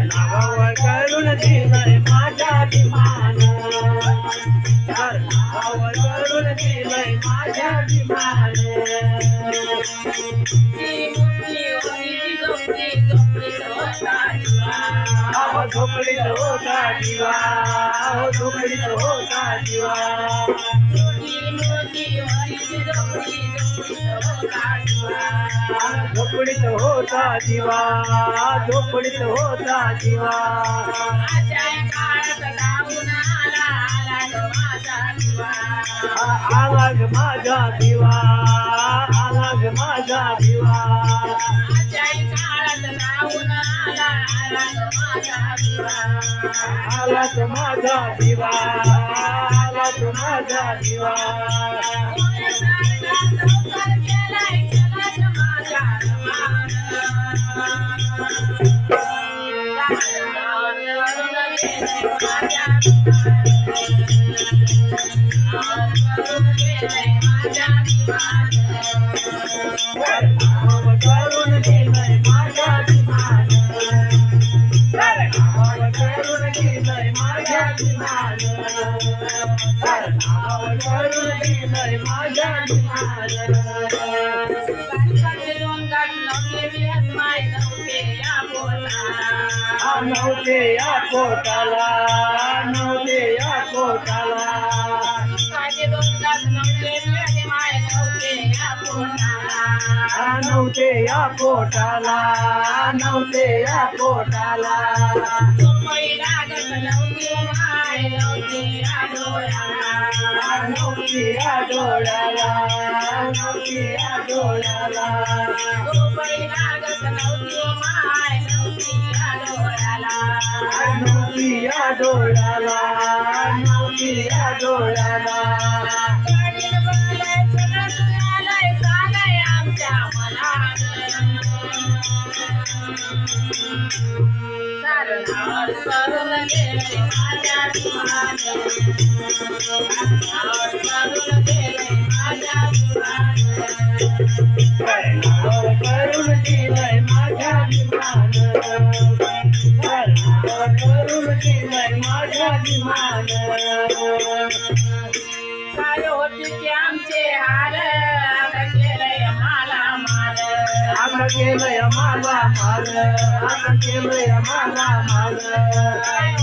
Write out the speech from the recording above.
नावावर करून दिलंय माझ्या अभिमान नावावर करून दिलंय माझ्या अभिमान झोपडीत होता जीवा झोपडीत होता जीवा झोपडीत होता जीवा झोपडीत होता जीवा आला ग माझा जीवा आला ग माझा जीवा आला तो माझा जीवा आला तो माझा जीवा करून दिलंय माझ्या अभिमान करून दिलंय माझ्या अभिमान करून दिलंय माझ्या अभिमान नव्हते या पोटाला नव्हते या पोटाला नव्हते या पोटाला नव्हते या पोटाला नव्हती या डोळ्याला नव्हती या डोळ्याला नव्हती या डोळ्याला नव्हती या डोळ्याला करून दिलंय माझ्या अभिमान करून दिलंय माझ्या अभिमान काय होती की आमचे हार केलंय मला मार आता केलंय मला मार आता केलंय मला मार